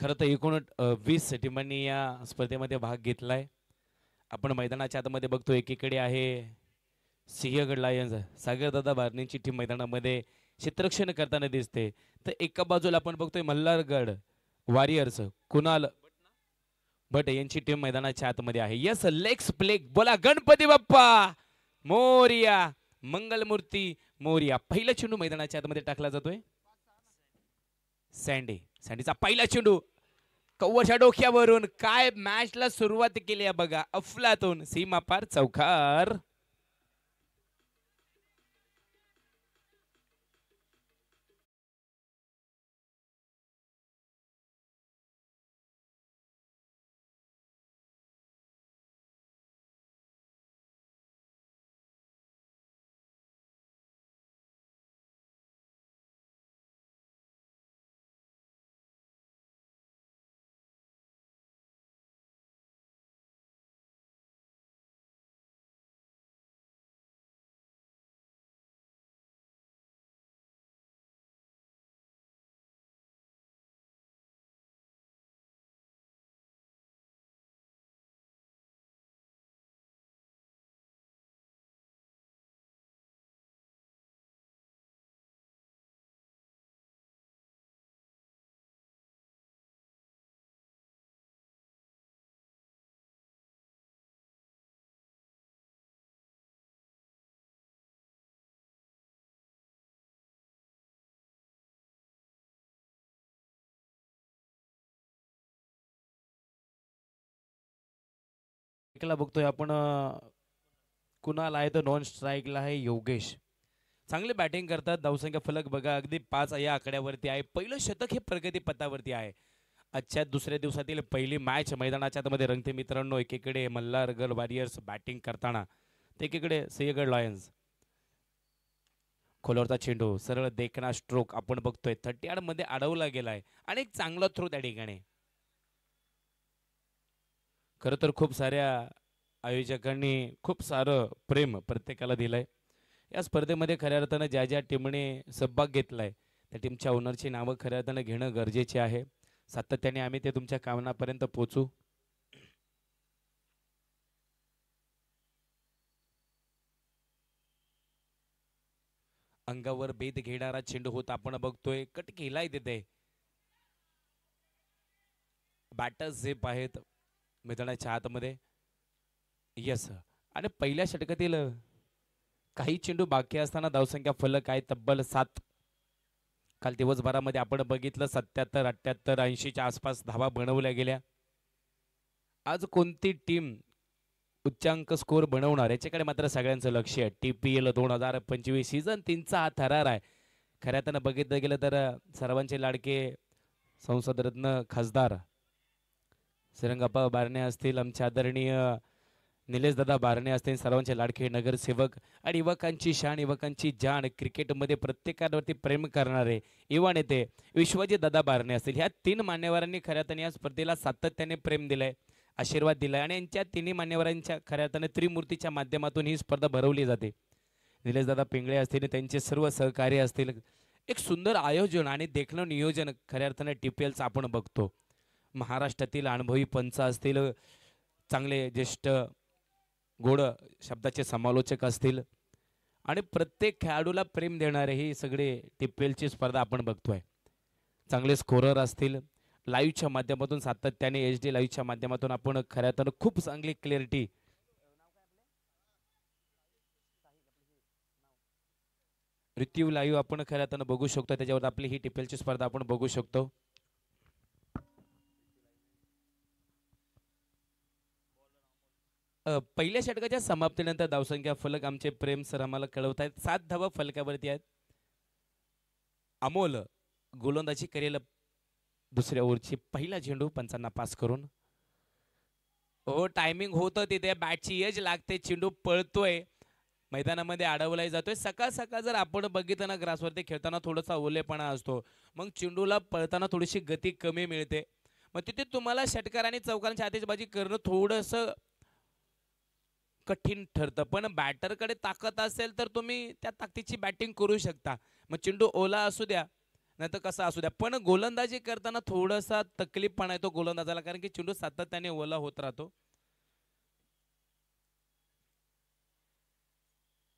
खरं तर एकूण 20 टीमांनी या स्पर्धेमध्ये भाग घेतलाय. आपण मैदानाच्या आतमध्ये बघतो एकीकडे आहे सिंहगड लायन्स सागरदादा बारणेंची टीम मैदानामध्ये क्षेत्ररक्षण करताना दिसते. तर एका बाजूला आपण बघतोय मल्हारगड वॉरियर्स कुणाल भट यांची टीम मैदानाच्या आतमध्ये आहे. यस लेग्स प्लेग बोला गणपती बाप्पा मोरिया मंगलमूर्ती मोरिया. पहिला चेंडू मैदानाच्या आतमध्ये टाकला जातोय. सँडीचा पहिला चेंडू कव्वरच्या डोक्यावरून काय मॅचला सुरुवात केली आहे बघा. अफलातून सीमा पार चौकार. एकला बघतोय आपण कुणाल आहे तर नॉन स्ट्राईकला आहे योगेश. चांगले बॅटिंग करतात. धावसंख्या फलक बघा अगदी 5 या आकड्यावरती आहे. पहिलं शतक हे प्रगती पथावरती आहे. आजच्या दुसऱ्या दिवसातील पहिली मॅच मैदानाच्या आतमध्ये रंगते मित्रांनो. एकीकडे मल्हारगड वॉरियर्स बॅटिंग करताना तर एकीकडे सिंहगड लायन्स. खोलवरचा चेंडू सरळ देखना स्ट्रोक आपण बघतोय 30 मध्ये अडवला गेलाय आणि एक चांगला थ्रो त्या ठिकाणी. खरं तर खूप साऱ्या आयोजकांनी खूप सारं प्रेम प्रत्येकाला दिलंय. या स्पर्धेमध्ये खऱ्या अर्थानं ज्या ज्या टीमने सहभाग घेतलाय त्या टीमच्या ओनरची नावं खऱ्या अर्थानं घेणं गरजेचे आहे. सातत्याने आम्ही ते तुमच्या कामनापर्यंत पोहोचू. अंगावर बेद घेणारा चेंडू होता आपण बघतोय. कट केलाय तिथे. बॅटर झेप आहेत मैदानाच्या आतमध्ये. यस आणि पहिल्या षटकातील काही चेंडू बाकी असताना धावसंख्या फलक आहे तब्बल 7. काल दिवसभरामध्ये आपण बघितलं 77 78 80च्या आसपास धावा बनवल्या गेल्या. आज कोणती टीम उच्चांक स्कोर बनवणार याच्याकडे मात्र सगळ्यांचं लक्ष आहे. TPL 2025 सीझन 3चा हा थरार आहे. खऱ्या अर्थानं बघितलं गेलं तर सर्वांचे लाडके संसदरत्न खासदार श्रीरंगप्पा बारणे असतील, आमचे आदरणीय निलेश दादा बारणे असतील, सर्वांचे लाडके नगरसेवक आणि युवकांची शान युवकांची जाण क्रिकेटमध्ये प्रत्येकावरती प्रेम करणारे युवा नेते विश्वजित दादा बारणे असतील. ह्या 3 मान्यवरांनी खऱ्या अर्थाने या स्पर्धेला सातत्याने प्रेम दिलंय, आशीर्वाद दिलाय आणि यांच्या तिन्ही मान्यवरांच्या खऱ्या अर्थाने त्रिमूर्तीच्या माध्यमातून ही स्पर्धा भरवली जाते. निलेश दादा पिंगळे असतील, त्यांचे सर्व सहकारी असतील. एक सुंदर आयोजन आणि देखणं नियोजन खऱ्या अर्थाने TPLचं आपण बघतो. महाराष्ट्रातील अनुभवी पंच असतील, चांगले ज्येष्ठ गोड शब्दाचे समालोचक असतील आणि प्रत्येक खेळाडूला प्रेम देणारे ही सगळे TPLची स्पर्धा आपण बघतोय. चांगले स्कोरर असतील. लाईव्हच्या माध्यमातून सातत्याने HD लाईव्हच्या माध्यमातून आपण खऱ्या अर्थानं खूप चांगली क्लिअरिटी रित्यू लाईव्ह आपण खऱ्या अर्थानं बघू शकतो. त्याच्यावर आपली ही TPLची स्पर्धा आपण बघू शकतो. पहिल्या षटकाच्या समाप्तीनंतर धावसंख्या फलक आमचे प्रेम सर आम्हाला कळवत आहेत. 7 धावा फलकावरती आहेत. अमोल गोलंदाजी करेल दुसऱ्या ओव्हरची. पहिला झेंडू पंचांना पास करून. हो टायमिंग होतं तिथे. बॅटची एज लागते. चेंडू पळतोय मैदानामध्ये अडवला जातोय. सकाळ सकाळ जर आपण बघितलं ना ग्रासवरती खेळताना थोडासा ओलेपणा असतो. मग चेंडूला पळताना थोडीशी गती कमी मिळते. मग तिथे तुम्हाला षटकार आणि चौकारांची आतिषबाजी करणं थोडंसं कठीण ठरतं. पण बॅटरकडे ताकद असेल तर तुम्ही त्या ताकदीची बॅटिंग करू शकता. मग चेंडू ओला असू द्या नाही तर कसं असू द्या, पण गोलंदाजी करताना थोडासा तकलीफपणा येतो गोलंदाजाला, कारण की चेंडू सातत्याने ओला होत राहतो.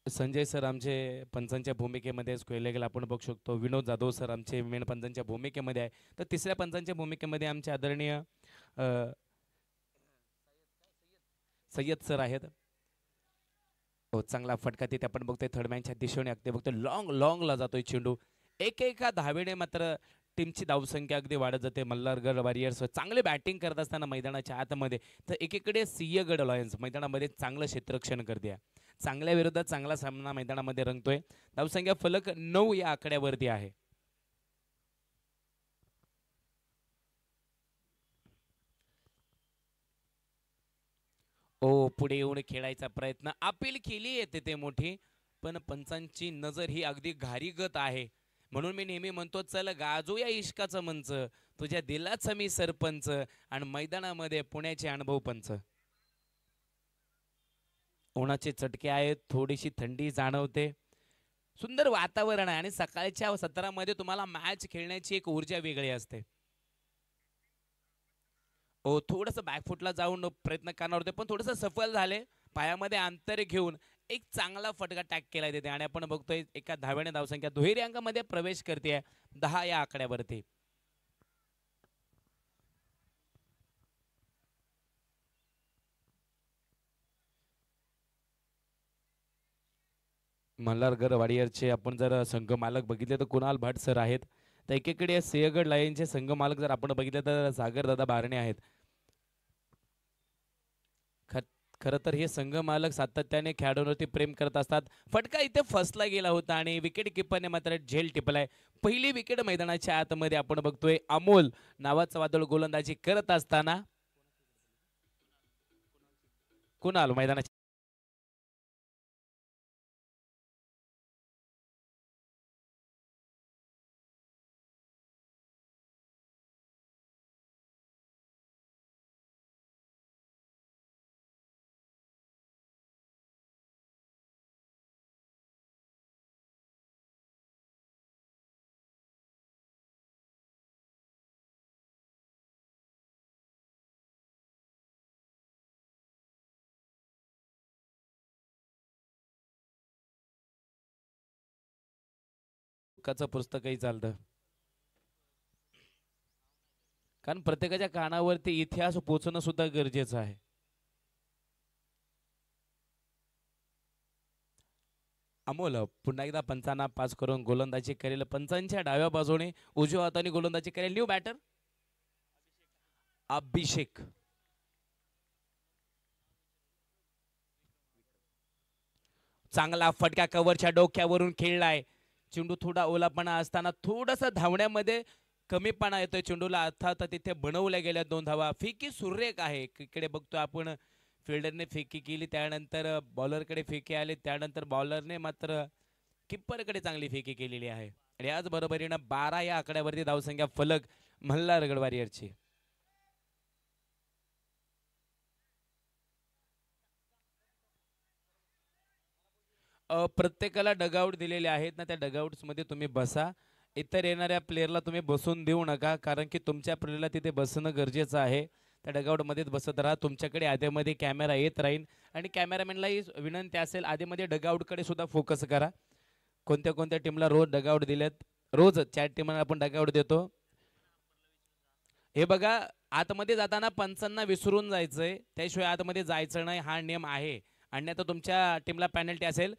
संजय सर आमचे पंचांच्या भूमिकेमध्ये गेला आपण बघू शकतो. विनोद जाधव सर आमचे मेन पंचांच्या भूमिकेमध्ये आहे. तर तिसऱ्या पंचांच्या भूमिकेमध्ये आमचे आदरणीय सय्यद सर आहेत. हो, चांगला फटका तिथे आपण बघतोय थर्ड मॅनच्या दिशेने अगदी बघतोय लॉंग लॉंगला जातोय चेंडू. एका धावेने मात्र टीमची धावसंख्या अगदी वाढत जाते. मल्हारगड वॉरियर्स चांगले बॅटिंग करत असताना मैदानाच्या आतमध्ये, तर एकीकडे सिंहगड लायन्स मैदानामध्ये चांगलं क्षेत्ररक्षण करते. चांगल्या विरोधात चांगला सामना मैदानामध्ये रंगतोय. धावसंख्या फलक 9 या आकड्यावरती आहे. ओ पुढे येऊन खेळायचा प्रयत्न, अपील केली येते ते मोठी, पण पंचांची नजर ही अगदी घारीगत आहे. म्हणून मी नेहमी म्हणतो, चल गाजूया इश्काचं मंच, तुझ्या दिलाच मी सरपंच, आणि मैदानामध्ये पुण्याचे अनुभव पंच. उन्हाचे चटके आहेत, थोडीशी थंडी जाणवते, सुंदर वातावरण आहे, आणि सकाळच्या सत्रामध्ये तुम्हाला मॅच खेळण्याची एक ऊर्जा वेगळी असते. हो, थोडंसं बॅकफुटला जाऊन प्रयत्न करणार होते, पण थोडंसं सफल झाले. पायामध्ये अंतर घेऊन एक चांगला फटका टॅक केला तिथे, आणि आपण बघतोय एका धाव्याने धावसंख्या दुहेरी अंकामध्ये प्रवेश करते 10 या आकड्यावरती. मल्हारगड वाडियरचे आपण जर संघ मालक बघितले तर कुणाल भट सर आहेत. तर एकीकडे सिंहगड लायनचे संघ मालक जर आपण बघितले तर सागर दादा बारणे आहेत. खरं तर हे संघ मालक सातत्याने खेळाडूंवरती प्रेम करत असतात. फटका इथे फसला गेला होता आणि विकेट किपरने मात्र झेल टिपलाय. पहिली विकेट मैदानाच्या आतमध्ये आपण बघतोय अमोल नावाचा वादळ गोलंदाजी करत असताना कुणाल मैदानाच्या पुस्तकही चालतं, कारण प्रत्येकाच्या कानावरती इतिहास पोचणं सुद्धा गरजेचं आहे. अमोल पुन्हा एकदा पंचांना पास करून गोलंदाजी करेल. पंचांच्या डाव्या बाजूने उजव्या हाताने गोलंदाजी करेल न्यू बॅटर अभिषेक. चांगला फटका कव्हरच्या डोक्यावरून खेळलाय. चेंडू थोडा ओलापणा असताना थोडासा धावण्यामध्ये कमीपणा येतोय चेंडूला, अर्थात तिथे बनवल्या गेल्या 2 धावा. फेकी सुरेख आहे. इकडे बघतोय आपण फिल्डरने फेकी केली, त्यानंतर बॉलरकडे फेकी आले, त्यानंतर बॉलरने मात्र किप्परकडे चांगली फेकी केलेली आहे. आणि याच बरोबरीनं 12 या आकड्यावरती धावसंख्या फलक मल्हारगड वॉरियरची. प्रत्येकाला डगआउट दिलेले आहेत ना, त्या डगआउट्स मध्ये तुम्ही बसा. इतर येणाऱ्या प्लेअरला तुम्ही बसून देऊ नका, कारण की तुमच्या प्लेअरला तिथे बसणं गरजेचं आहे. त्या डगआउट मध्येच बसत राहा. तुमच्याकडे आधेमध्ये कॅमेरा येत राहील, आणि कॅमेरामॅनलाही विनंती असेल आधेमध्ये डगआउटकडे सुद्धा फोकस करा. कोणत्या कोणत्या टीमला रोज डगआउट दिलेत, रोज 4 टीमांना आपण डगआउट देतो. हे बघा, आतमध्ये जाताना पंचांना विसरून जायचंय, त्याशिवाय आतमध्ये जायचं नाही, हा नियम आहे. अन्यथा तुमच्या टीमला पेनल्टी असेल.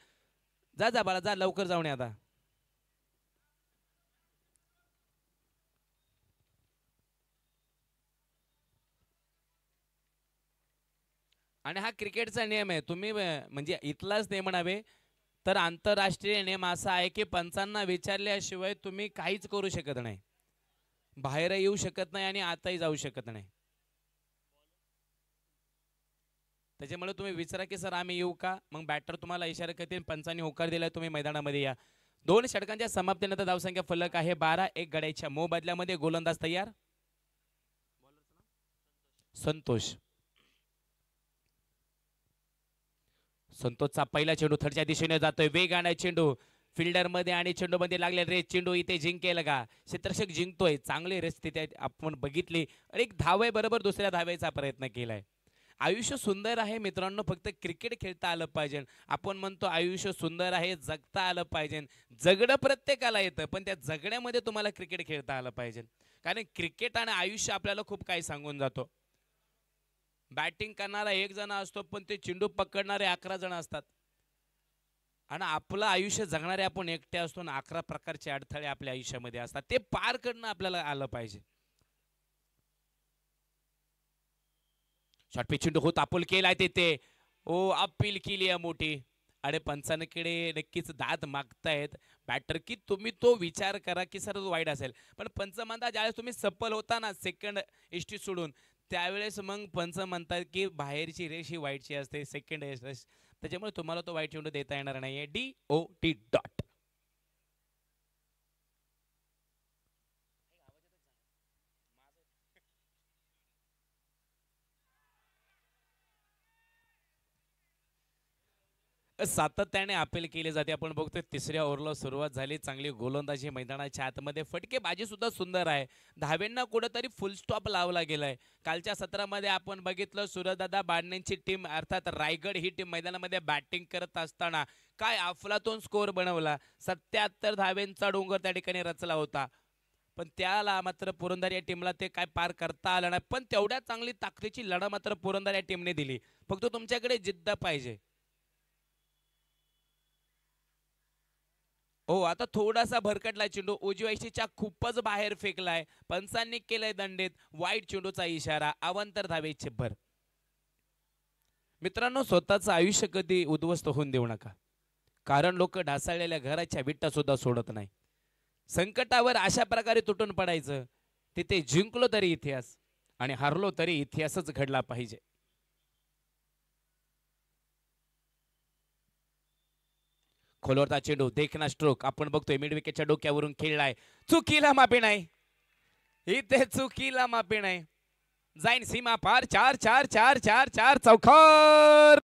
जा जा बाळा जा, लवकर जाऊन या आता. आणि हा क्रिकेटचा नियम आहे. तुम्ही म्हणजे इथलाच नियम म्हणावे, तर आंतरराष्ट्रीय नियम असा आहे की पंचांना विचारल्याशिवाय तुम्ही काहीच करू शकत नाही. बाहेर येऊ शकत नाही आणि आताही जाऊ शकत नाही. त्याच्यामुळे तुम्ही विचारा की सर आम्ही येऊ का, मग बॅटर तुम्हाला इशारा करतील, पंचांनी होकार दिलाय तुम्ही मैदानामध्ये या. 2 षटकांच्या समाप्तीनंतर धावसंख्या फलक आहे 12. एक गड्याच्या मोबदल्यामध्ये गोलंदाज तयार संतोष. संतोषचा पहिला चेंडू थर्डच्या दिशेने जातोय, वेगाने चेंडू फिल्डर मध्ये आणि चेंडू मध्ये लागले रेस, चेंडू इथे जिंकेल का? क्षेत्ररक्षक जिंकतोय, चांगली रेस तिथे आपण बघितली आणि एक धावे बरोबर दुसऱ्या धावेचा प्रयत्न केलाय. आयुष्य सुंदर आहे मित्रांनो, फक्त क्रिकेट खेळता आलं पाहिजे. आपण म्हणतो आयुष्य सुंदर आहे, जगता आलं पाहिजे. जगणं प्रत्येकाला येतं, पण त्या जगण्यामध्ये तुम्हाला क्रिकेट खेळता आलं पाहिजे. कारण क्रिकेट आणि आयुष्य आपल्याला खूप काही सांगून जातो. बॅटिंग करणारा एक जण असतो, पण ते चेंडू पकडणारे 11 जण असतात. आणि आपलं आयुष्य जगणारे आपण एकटे असतो आणि 11 प्रकारचे अडथळे आपल्या आयुष्यामध्ये असतात. ते पार करणं आपल्याला आलं पाहिजे. शॉर्ट चेंडू होत अपील केलाय तिथे. ओ अपील केली आहे मोठी. अरे पंचांकडे नक्कीच दाद मागतायत बॅटर की तुम्ही तो विचार करा की सर वाईट असेल. पण पंच म्हणता ज्यावेळेस तुम्ही सफल होता ना सेकंड एसटी सोडून, त्यावेळेस मग पंच म्हणतात की बाहेरची रेष ही वाईटची असते, सेकंड रेष. त्याच्यामुळे तुम्हाला तो वाईट चेंडू देता येणार नाहीये. DOT dot. सातत्याने अपील केली जाते. आपण बघतोय तिसऱ्या ओव्हरला सुरुवात झाली, चांगली गोलंदाजी मैदानाच्या आतमध्ये, फटकेबाजी सुद्धा सुंदर आहे. धावेंना कुठंतरी फुल स्टॉप लावला गेलाय. कालच्या सत्रामध्ये आपण बघितलं सूर्यदादा बाडणेंची टीम अर्थात रायगड ही टीम मैदानामध्ये बॅटिंग करत असताना काय अफलातून स्कोर बनवला. 77 धावेंचा डोंगर त्या ठिकाणी रचला होता. पण त्याला मात्र पुरंदर या टीमला ते काय पार करता आलं नाही. पण तेवढ्या चांगली ताकदीची लढा मात्र पुरंदर या टीमने दिली. फक्त तुमच्याकडे जिद्द पाहिजे. हो, आता थोडासा भरकटला चेंडू उजव्या खूपच बाहेर फेकलाय. पंचांनी केलंय दंडित. वाईट चेंडूचा इशारा, अवांतर धावेचे भर. मित्रांनो, स्वतःचं आयुष्य कधी उद्ध्वस्त होऊन देऊ नका. कारण लोक ढासळलेल्या घराच्या विटा सुद्धा सोडत नाही. संकटावर अशा प्रकारे तुटून पडायचं, तिथे जिंकलो तरी इतिहास आणि हारलो तरी इतिहासच घडला पाहिजे. खोलवरचा चेंडू देखना स्ट्रोक आपण बघतोय मिड विकेटच्या डोक्यावरून खेळलाय. चुकीला माफी नाही, इथे चुकीला माफी नाही. जाईन सीमा पार. 4-4-4-4-4 चौकार.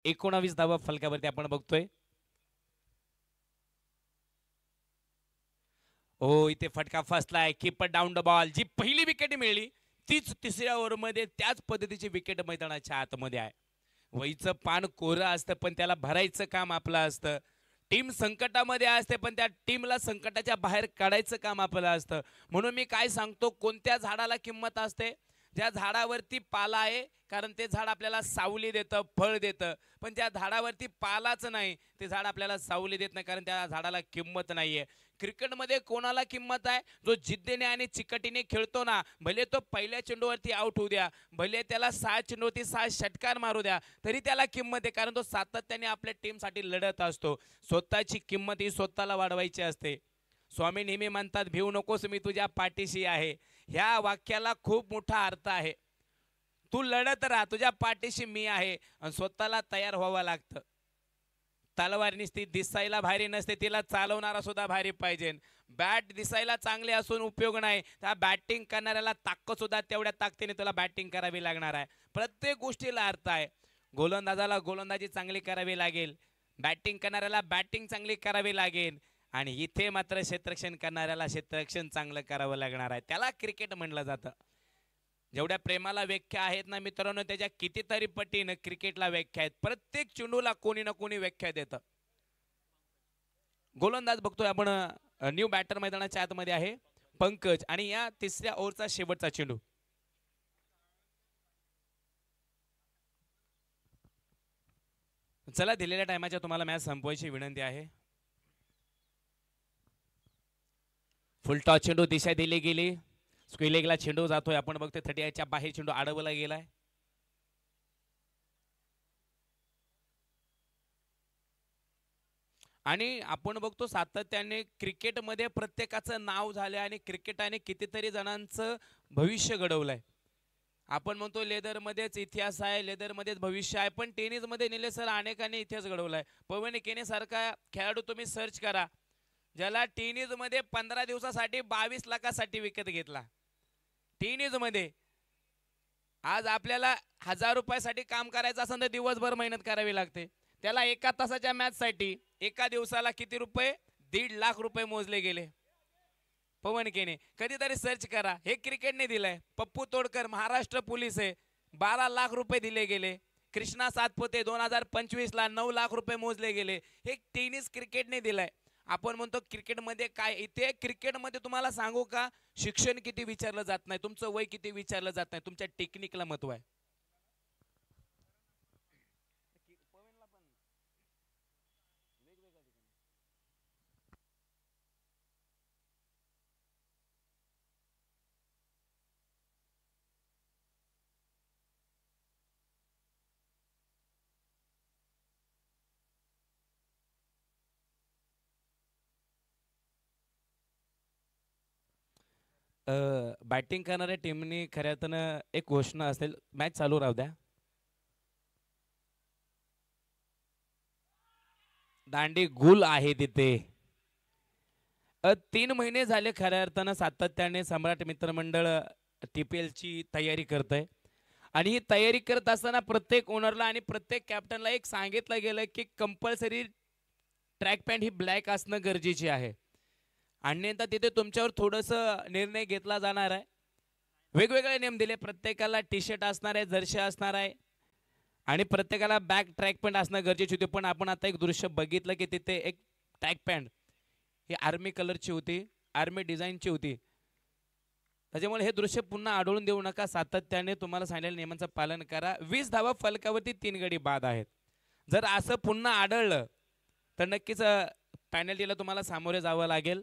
एकोणावीस धावा फलकावरती आपण बघतोय. हो, इथे फटका फसलाय. Keeper down the ball. जी पहिली विकेट मिळली तीच तिसऱ्या ओव्हरमध्ये त्याच पद्धतीची विकेट मैदानाच्या आतमध्ये आहे. वहीचं पान कोरं असतं, पण त्याला भरायचं काम आपलं असतं. टीम संकटामध्ये असते, पण त्या टीमला संकटाच्या बाहेर काढायचं काम आपलं असतं. म्हणून मी काय सांगतो, कोणत्या झाडाला किंमत असते? ज्या झाडावरती पाला आहे, कारण ते झाड आपल्याला सावली देतं, फळ देतं. पण त्या झाडावरती पालाच नाही, ते झाड आपल्याला सावली देत नाही, कारण त्या झाडाला किंमत नाहीये. क्रिकेटमध्ये कोणाला किंमत आहे? जो जिद्दीने आणि चिकटीने खेळतो ना, भले तो पहिल्या चेंडूवरती आउट होऊ द्या, भले त्याला 6 चेंडूवरती 6 षटकार मारू द्या, तरी त्याला किंमत आहे. कारण तो सातत्याने आपल्या टीमसाठी लढत असतो. स्वतःची किंमत ही स्वतःला वाढवायची असते. स्वामी नेहमी म्हणतात, भिवू नकोस, मी तुझ्या पाठीशी आहे. ह्या वाक्याला खूप मोठा अर्थ आहे. तू लढत राहा, तुझ्या पाठीशी मी आहे. आणि स्वतःला तयार व्हावं लागतं. तलवार नुसती दिसायला भारी नसते, तिला चालवणारा सुद्धा भारी पाहिजे. बॅट दिसायला चांगले असून उपयोग नाही, त्या बॅटिंग करणाऱ्याला ताकद सुद्धा तेवढ्या ताकदीने तुला बॅटिंग करावी लागणार आहे. प्रत्येक गोष्टीला अर्थ आहे. गोलंदाजाला गोलंदाजी चांगली करावी लागेल, बॅटिंग करणाऱ्याला बॅटिंग चांगली करावी लागेल आणि इथे मात्र क्षेत्ररक्षण करणाऱ्याला क्षेत्ररक्षण चांगलं करावं लागणार आहे. त्याला क्रिकेट म्हणलं जातं. जेवढ्या प्रेमाला व्याख्या आहेत ना मित्रांनो, त्याच्या कितीतरी पटीनं क्रिकेटला व्याख्या आहेत. प्रत्येक चेंडूला कोणी ना कोणी व्याख्या देतं. गोलंदाज बघतोय आपण, न्यू बॅटर मैदानाच्या आतमध्ये आहे पंकज, आणि या तिसऱ्या ओव्हरचा शेवटचा चेंडू. चला, दिलेल्या टायमाच्या तुम्हाला मॅच संपवायची विनंती आहे. फुल टॉस चेंडू दिशा दिली गेली. स्क्विलेगला चेंडू जातोय. आपण बघतोय 38च्या बाहेर चेंडू अडवला गेलाय. आणि आपण बघतो सातत्याने क्रिकेटमध्ये प्रत्येकाचं नाव झालं आणि क्रिकेटाने कितीतरी जणांचं भविष्य घडवलंय. आपण म्हणतो लेदरमध्येच इतिहास आहे, लेदरमध्येच भविष्य आहे, पण टेनिसमध्ये निलेश सर अनेकांनी इतिहास घडवलाय. पवन केने सारखा खेळाडू तुम्ही सर्च करा, ज्याला टेनिसमध्ये 15 दिवसासाठी 22 लाखासाठी विकत घेतला. टेनिसमध्ये आज आपल्याला 1000 रुपयासाठी काम करायचं असेल तर दिवसभर मेहनत करावी लागते. त्याला एका तासाच्या मॅचसाठी एका दिवसाला किती रुपये? 1.5 लाख रुपये मोजले गेले. पवन केने कधीतरी सर्च करा, हे क्रिकेटने दिलंय. पप्पू तोडकर महाराष्ट्र पोलीस आहे, 12 लाख रुपये दिले गेले. कृष्णा सातपुते 2025 ला 9 लाख रुपये मोजले गेले. हे टेनिस क्रिकेटने दिलंय. आपण म्हणतो क्रिकेटमध्ये काय, इथे क्रिकेटमध्ये तुम्हाला सांगू का, शिक्षण किती विचारलं जात नाही, तुमचं वय किती विचारलं जात नाही, तुमच्या टेक्निकला महत्व आहे. बॅटिंग करणाऱ्या टीमनी खऱ्या अर्थानं एक घोषणा असेल, मॅच चालू राहू द्या. दांडी गुल आहे तिथे. 3 महिने झाले खऱ्या अर्थानं सातत्याने सम्राट मित्रमंडळ TPL ची तयारी करत आहे. आणि ही तयारी करत असताना प्रत्येक ओनरला आणि प्रत्येक कॅप्टनला एक सांगितलं गेलं की कंपल्सरी ट्रॅक पॅन्ट ही ब्लॅक असणं गरजेची आहे. अन्यथा तिथे तुमच्यावर थोडंसं निर्णय घेतला जाणार आहे. वेगवेगळे नियम दिले, प्रत्येकाला टी शर्ट असणार आहे, जर्सी असणार आहे आणि प्रत्येकाला बॅक ट्रॅक पॅन्ट असणं गरजेची होती. पण आपण आता एक दृश्य बघितलं की तिथे एक ट्रॅक पॅन्ट ही आर्मी कलरची होती, आर्मी डिझाईनची होती. त्याच्यामुळे हे दृश्य पुन्हा आढळून देऊ नका. सातत्याने तुम्हाला सांगितलेल्या नियमांचं पालन करा. 20 धावा फलकावरती 3 गडी बाद आहेत. जर असं पुन्हा आढळलं तर नक्कीच पॅनल्टीला तुम्हाला सामोरे जावं लागेल.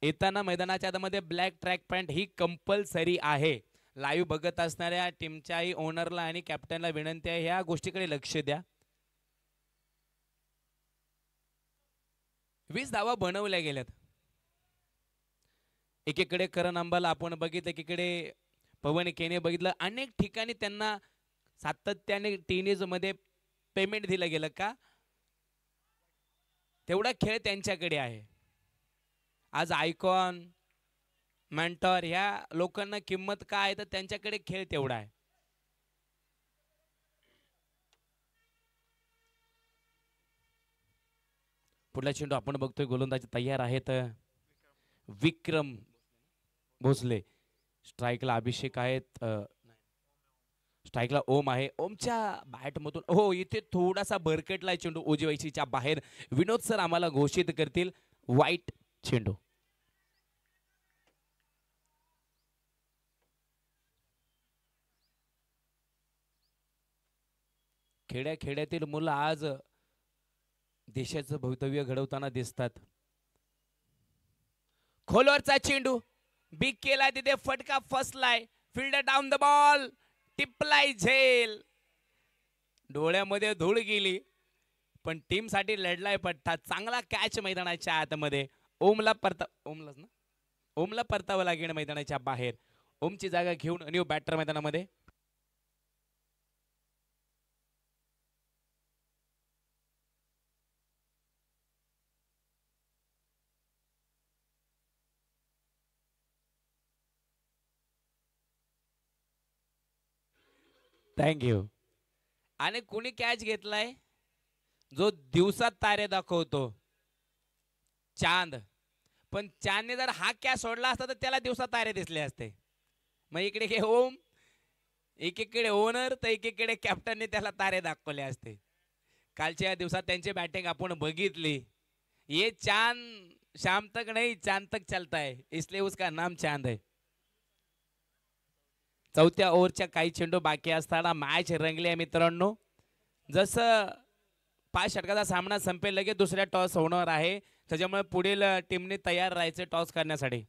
येताना मैदानाच्या आतमध्ये ब्लॅक ट्रॅक पॅन्ट ही कंपल्सरी आहे. लाईव्ह बघत असणाऱ्या टीमच्याही ओनरला आणि कॅप्टनला विनंती आहे, ह्या गोष्टीकडे लक्ष द्या. 20 धावा बनवल्या गेल्यात. एकीकडे करण अंबाला आपण बघितलं, एकीकडे पवन केने बघितलं. अनेक ठिकाणी त्यांना सातत्याने टेनिसमध्ये पेमेंट दिलं गेलं का, तेवढा खेळ त्यांच्याकडे आहे. आज आयकॉन मेंटॉर ह्या लोकांना किंमत काय आहे, तर त्यांच्याकडे खेळ तेवढा आहे. पुढला चेंडू आपण बघतोय, गोलंदाज तयार आहेत. विक्रम भोसले, स्ट्राईकला अभिषेक आहेत, स्ट्राईकला ओम आहे. ओमच्या बॅटमधून हो इथे थोडासा भरकटलाय चेंडू, उजव्याच्या बाहेर. विनोद सर आम्हाला घोषित करतील वाईट चेंडू. खेड्याखेड्यातील मुलं आज देशाचं भवितव्य घडवताना दिसतात. खोलवरचा चेंडू बिग केला, तिथे फटका फसलाय. फिल्डर डाऊन द बॉल, टिपलाय झेल. डोळ्यामध्ये धूळ गेली, पण टीम साठी लढलाय पट्टा. चांगला कॅच मैदानाच्या आतमध्ये. ओमला परतावं लागेल मैदानाच्या बाहेर. ओमची जागा घेऊन न्यू बॅटर मैदानामध्ये. थँक्यू. आणि कुणी कॅच घेतलाय, जो दिवसात तारे दाखवतो, चांद. पण चांदने जर हा कॅच सोडला असता तर त्याला दिवसात तारे दिसले असते. मग इकडे ओम, एकीकडे ओनर, तर एकीकडे कॅप्टनने त्याला तारे दाखवले असते. कालच्या दिवसात त्यांची बॅटिंग आपण बघितली. ये चांद शाम तक नहीं चांद तक चलता है, इसलिए उसका नाम चांद है. चौथ्या ओव्हरच्या काही चेंडू बाकी असताना मॅच रंगली आहे मित्रांनो. जसं 5 षटकाचा सामना संपेल लगेच दुसऱ्या टॉस होणार आहे. त्याच्यामुळे पुढील टीमने तयार राहायचं टॉस करण्यासाठी.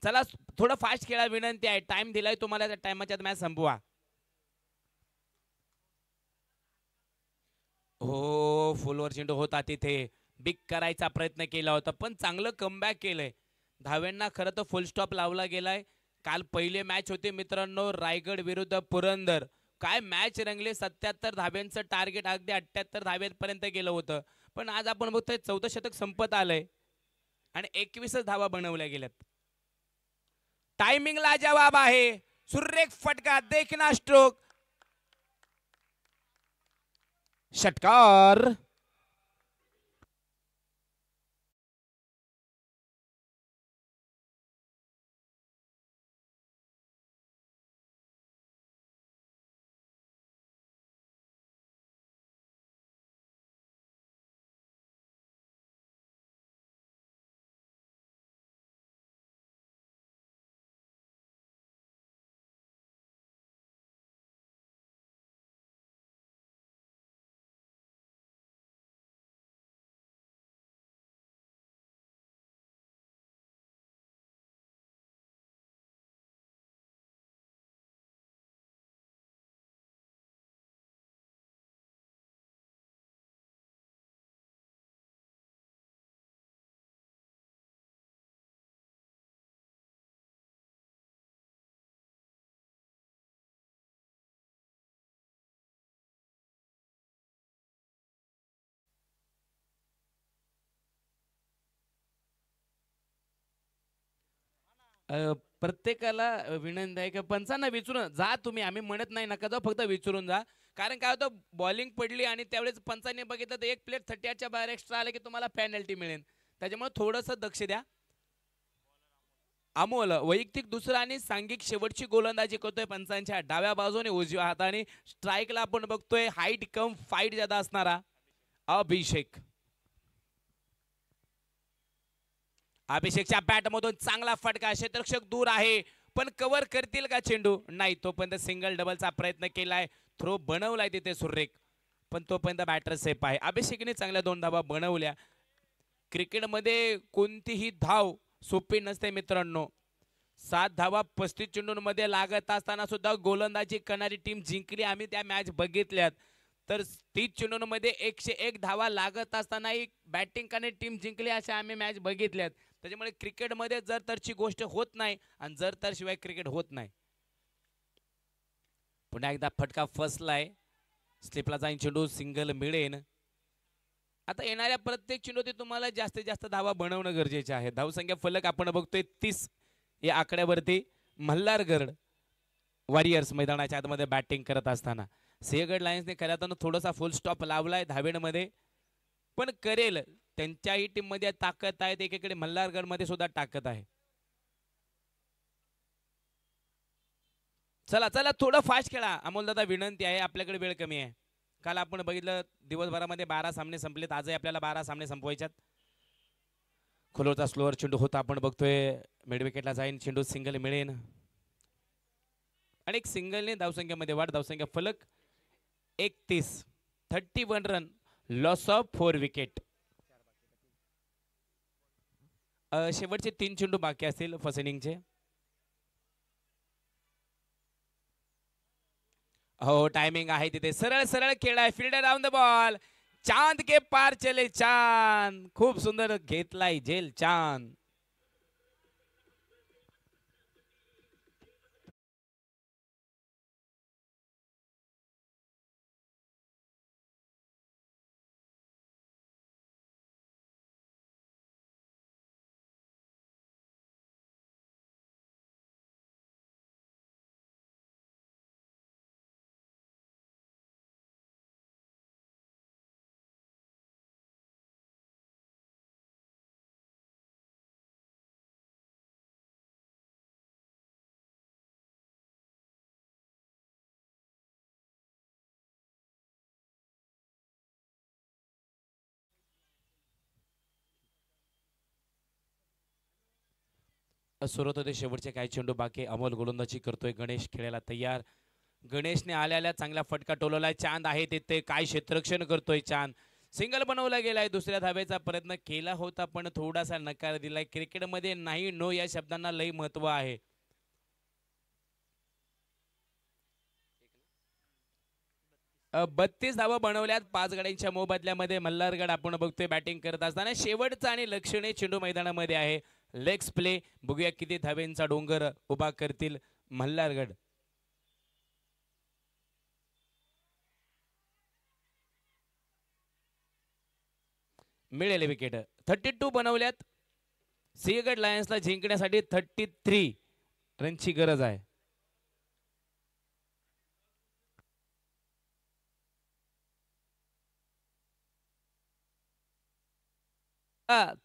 चला थोडं फास्ट खेळा विनंती आहे. टाइम दिलाय तुम्हाला, त्या टाइमाच्या मॅच संपवा. हो, फुलवर चेंडू होता तिथे. बिग करायचा प्रयत्न केला होता, पण चांगलं कमबॅक केलंय. धाव्यांना खरं तर फुल स्टॉप लावला गेलाय. काल पहिले मॅच होते मित्रांनो, रायगड विरुद्ध पुरंदर. काय मॅच रंगले. 77 धाब्यांचं टार्गेट अगदी 78 धाब्यांपर्यंत गेलं होतं. पण आज आपण बघतोय 14 शतक संपत आलंय आणि 21च धावा बनवल्या गेल्यात. टायमिंग लाजवाब आहे. सुरेख फटका, देखना स्ट्रोक, षटकार. प्रत्येकाला विनंती आहे की पंचांना विचारून जा तुम्ही. आम्ही म्हणत नाही नका जाऊ, फक्त विचारून जा. कारण काय होतं, बॉलिंग पडली आणि त्यावेळेस पंचांनी बघितलं तर एक प्लेट 30च्या बाहेर एक्स्ट्रा आले की तुम्हाला पेनल्टी मिळेल. त्याच्यामुळे थोडंसं दक्ष द्या. अमोल वैयक्तिक दुसरा आणि सांघिक शेवटची गोलंदाजी करतोय पंचांच्या डाव्या बाजूने उजव्या हाताने. स्ट्राईकला आपण बघतोय हाईट कम फाईट ज्यादा असणारा अभिषेक. अभिषेकच्या बॅटमधून चांगला फटका, क्षेत्ररक्षक दूर आहे पण कव्हर करतील का चेंडू? नाही. तोपर्यंत सिंगल डबलचा प्रयत्न केलाय, थ्रो बनवलाय तिथे सुरेख, पण तोपर्यंत बॅटर सेफ आहे. अभिषेकने चांगल्या 2 धावा बनवल्या. क्रिकेटमध्ये कोणतीही धाव सोपी नसते मित्रांनो. 7 धावा 35 चेंडूंमध्ये लागत असताना सुद्धा गोलंदाजी करणारी टीम जिंकली. आम्ही त्या मॅच बघितल्यात. तर 30 चेंडूंमध्ये 101 धावा लागत असतानाही बॅटिंग करणारी टीम जिंकली अशा आम्ही मॅच बघितल्यात. त्याच्यामुळे क्रिकेटमध्ये जर तरची गोष्ट होत नाही आणि जर तर शिवाय क्रिकेट होत नाही. पुन्हा एकदा फटका फसलाय. स्लिपला जाईन चेंडू, सिंगल मिळेन. आता येणाऱ्या प्रत्येक चेंडूत तुम्हाला जास्तीत जास्त धावा बनवणं गरजेचे आहे. धावसंख्या फलक आपण बघतोय 30 या आकड्यावरती. मल्हारगड वॉरियर्स मैदानाच्या आतमध्ये बॅटिंग करत असताना सिंहगड लायन्सने खऱ्या अर्थानं थोडासा फुल स्टॉप लावलाय धावेमध्ये, पण करेल. त्यांच्याही टीम मध्ये ताकद आहे, एकीकडे मल्हारगड मध्ये सुद्धा ताकद आहे. चला चला थोडं फास्ट खेळा अमोल दादा, विनंती आहे. आपल्याकडे वेळ कमी आहे. काल आपण बघितलं दिवसभरामध्ये 12 सामने संपलेत, आजही आपल्याला 12 सामने संपवायच्यात. खोलोचा स्लोअर चेंडू होता आपण बघतोय. मिड विकेटला जाईन चेंडू, सिंगल मिळेन आणि एक सिंगलने धावसंख्येमध्ये वाढ. धावसंख्या फलक 31, 31 रन, लॉस ऑफ 4 विकेट. शेवटचे 3 चेंडू बाकी असतील फर्स्ट इनिंगचे. हो टायमिंग आहे तिथे. सरळ सरळ खेळ आहे. Fielder on the ball. चांद के पार चले चांद. खूप सुंदर घेतलाय झेल चांद. सुरत होते शेवटचे काही चेंडू बाकी. अमोल गोलंदाजी करतोय. गणेश खेळायला तयार. गणेशने आल्या चांगला फटका टोलवलाय. चांद आहे तिथे. काय क्षेत्ररक्षण करतोय चांद. सिंगल बनवला गेलाय. दुसऱ्या धाब्याचा प्रयत्न केला होता पण थोडासा नकार दिलाय. क्रिकेटमध्ये नाही नो या शब्दांना लई महत्व आहे. 32 धावा बनवल्यात 5 गड्यांच्या मोबदल्यामध्ये. मल्हारगड आपण बघतोय बॅटिंग करत असताना शेवटचा आणि लक्षणीय चेंडू मैदानामध्ये आहे. लेग्स प्ले, बघूया किती धावेंचा डोंगर उभा करतील मल्हारगड. मिळेल विकेट. 32 बनवल्यात. सिंहगड लायन्सला जिंकण्यासाठी 33 रनची गरज आहे.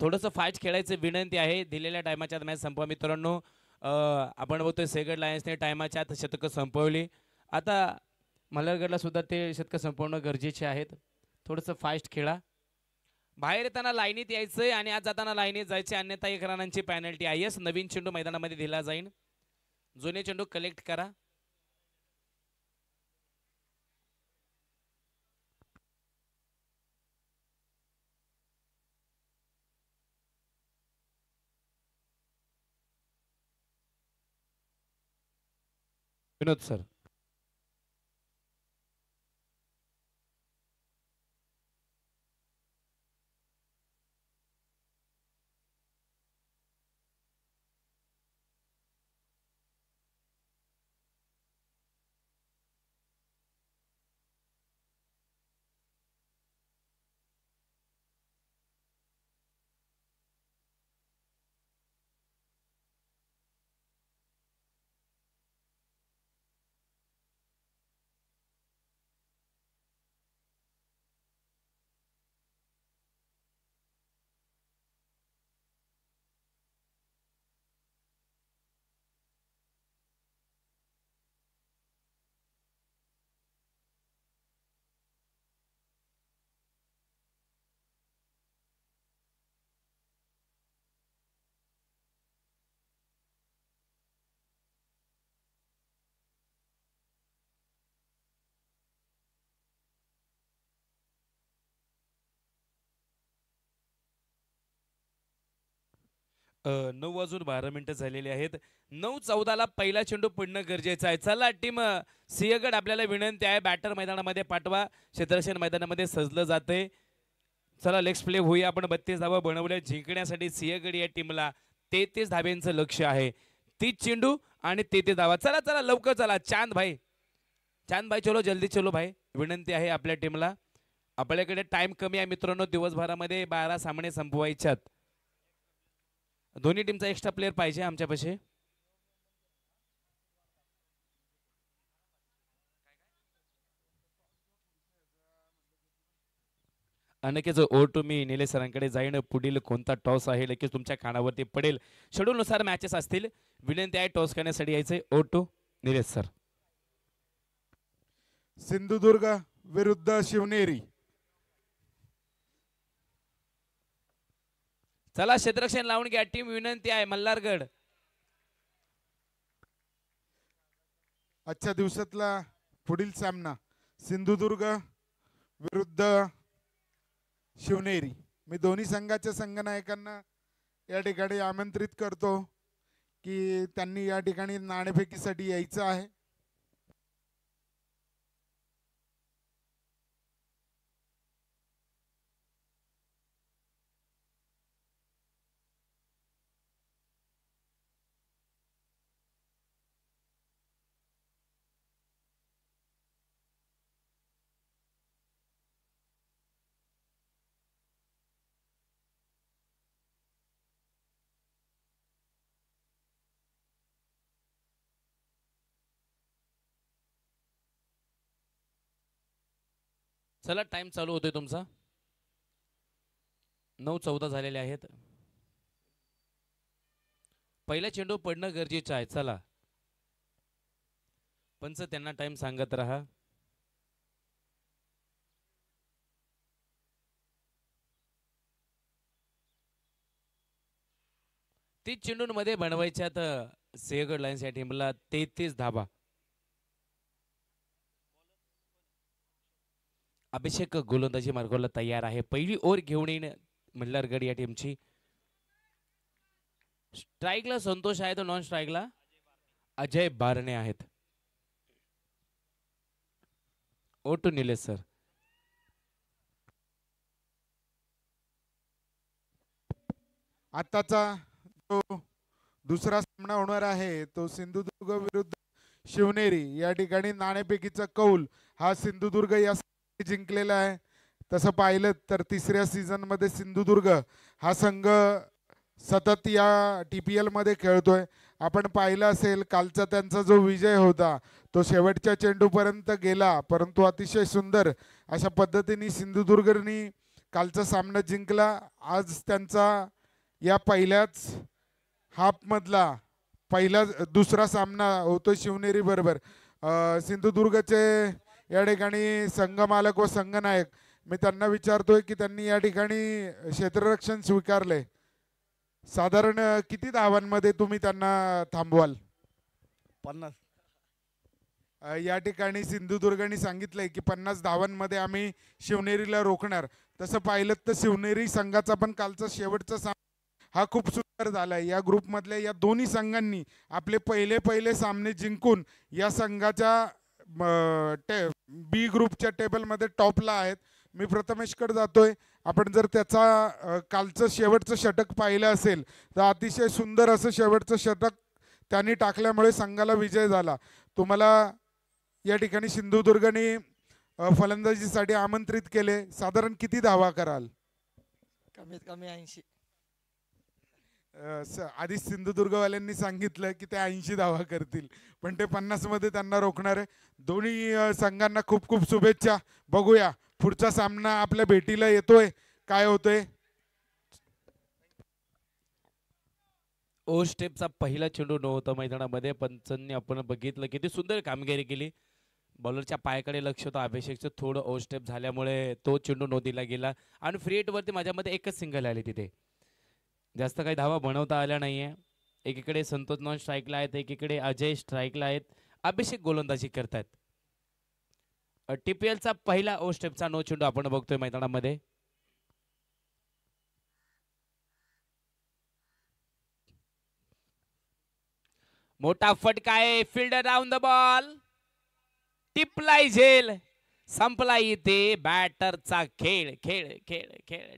थोडस फास्ट खेळायचं विनंती आहे. दिलेल्या टायमाच्या मॅच संपवा मित्रांनो. आपण बघतोय सिंहगड लायन्सने टायमाच्या आत शतकं संपवली. आता मल्हारगडला सुद्धा ते शतकं संपवणं गरजेचे आहेत. थोडंसं फास्ट खेळा. बाहेर येताना लाईनीत यायचंय आणि आज जाताना लाईनीत जायचे, अन्यथा 1 रनांची पॅनल्टी आहे. नवीन चेंडू मैदानामध्ये दिला जाईल. जुने चेंडू कलेक्ट करा. विनोद सर. अ, 9:12 झालेली आहेत. 9:14ला पहिला चेंडू पडणं गरजेचं आहे. चला टीम सिंहगड, आपल्याला विनंती आहे बॅटर मैदानामध्ये पाठवा. क्षेत्ररक्षण मैदानामध्ये सजलं जाते. चला लेग्स प्ले होऊया. आपण 32 धावा बनवल्या जिंकण्यासाठी. सिंहगड या टीमला 33 धाब्यांचं लक्ष आहे. 30 चेंडू आणि 33 धावा. चला चला लवकर चला. चांद भाई, चांद भाई चलो जल्दी चलो भाई. विनंती आहे आपल्या टीमला. आपल्याकडे टाइम कमी आहे मित्रांनो. दिवसभरामध्ये 12 सामने संपवायच्यात. दोन्ही टीमचा एक्स्ट्रा प्लेयर पाहिजे आमच्यापाशी. नक्कीच ओ टू मी निलेश सरांकडे जाईन. पुढील कोणता टॉस आहे लगेच तुमच्या कानावरती पडेल. शेड्यूल नुसार मॅचेस असतील. विनंती आहे टॉस करण्यासाठी यायचे. ओ टू निलेश सर. सिंधुदुर्ग विरुद्ध शिवनेरी. चला क्षेत्ररक्षण लावून घ्या टीम. विनंती आहे मल्हारगड. आजच्या दिवसातला पुढील सामना सिंधुदुर्ग विरुद्ध शिवनेरी. मी दोन्ही संघाच्या संघनायकांना या ठिकाणी आमंत्रित करतो की त्यांनी या ठिकाणी नाणेफेकीसाठी यायचं आहे. चला टाइम चालू होतोय तुमचा. 9:14 झालेले आहेत. पहिला चेंडू पडणं गरजेचं आहे. चला पंच त्यांना टाइम सांगत राहा. तीस चेंडूंमध्ये बनवायच्यात सिंहगड लायन्स या टीमला 33 धाबा. अभिषेक गोलंदाजी मार्गाला तयार आहे. पहिली ओव्हर घेऊन येईन मल्हारगड या टीमची. स्ट्राईकला संतोष आहे, तर नॉन स्ट्राईकला अजय बारणे आहेत. ओटू निलेश सर. आताचा जो दुसरा सामना होणार आहे तो सिंधुदुर्ग विरुद्ध शिवनेरी. या ठिकाणी नाणेफेकीचा कौल हा सिंधुदुर्ग या जिंकलेला आहे. तसं पाहिलं तर तिसऱ्या सीझन मध्ये सिंधुदुर्ग हा संघ सतत या TPL मध्ये खेळतोय. आपण पाहिलं असेल कालचा त्यांचा जो विजय होता तो शेवटच्या चेंडूपर्यंत गेला, परंतु अतिशय सुंदर अशा पद्धतीने सिंधुदुर्गनी कालचा सामना जिंकला. आज त्यांचा या पहिल्याच हाफमधला दुसरा सामना होतो शिवनेरी बरोबर. सिंधुदुर्गचे या ठिकाणी संघमालक व संघनायक मी त्यांना विचारतोय की त्यांनी या ठिकाणी क्षेत्ररक्षण स्वीकारले. साधारण किती धावांमध्ये तुम्ही त्यांना थांबवाल? 50. या ठिकाणी सिंधुदुर्गने सांगितलंय की 50 धावांमध्ये आम्ही शिवनेरीला रोखणार. तसं पाहिलं तर शिवनेरी संघाचा पण कालचा शेवटचा सामना हा खूप सुंदर झालाय. या ग्रुपमधल्या या दोन्ही संघांनी आपले पहिले सामने जिंकून या संघाच्या बी ग्रुपच्या टेबलमध्ये टॉपला आहेत. मी प्रथमेशकडे जातोय. आपण जर त्याचा कालचं शेवटचं षटक पाहिलं असेल तर अतिशय सुंदर असं शेवटचं षटक त्यांनी टाकल्यामुळे संघाला विजय झाला. तुम्हाला या ठिकाणी सिंधुदुर्गने फलंदाजीसाठी आमंत्रित केले. साधारण किती धावा कराल? कमीत कमी 80. आधी सिंधुदुर्गवाल्यांनी सांगितलं की ते 80 धावा करतील, पण ते 50 मध्ये त्यांना रोखणार आहे. दोन्ही संघांना खूप खूप शुभेच्छा. बघूया पुढचा सामना आपल्या भेटीला येतोय, काय होतोय. ओ स्टेपचा पहिला चेंडू नव्हता मैदानामध्ये. पंचांनी आपण बघितलं किती सुंदर कामगिरी केली. बॉलरच्या पायाकडे लक्ष होतं अभिषेकचं. थोडं ओ स्टेप झाल्यामुळे तो चेंडू नो दिला गेला आणि फ्री हिटवरती माझ्यामध्ये एकच सिंगल आली. तिथे जास्त काही धावा बनवता आल्या नाहीये. एकीकडे संतोष नॉन स्ट्राईकला आहेत, एकीकडे अजय स्ट्राईकला आहेत. अभिषेक गोलंदाजी करतायत. TPLचा पहिला ओ स्टेपचा नो चेंडू आपण बघतोय मैदानामध्ये. मोठा फटका आहे. Fielder round the ball. टिपलाय झेल. संपला इथे बॅटरचा खेळ खेळ खेळ खेळ.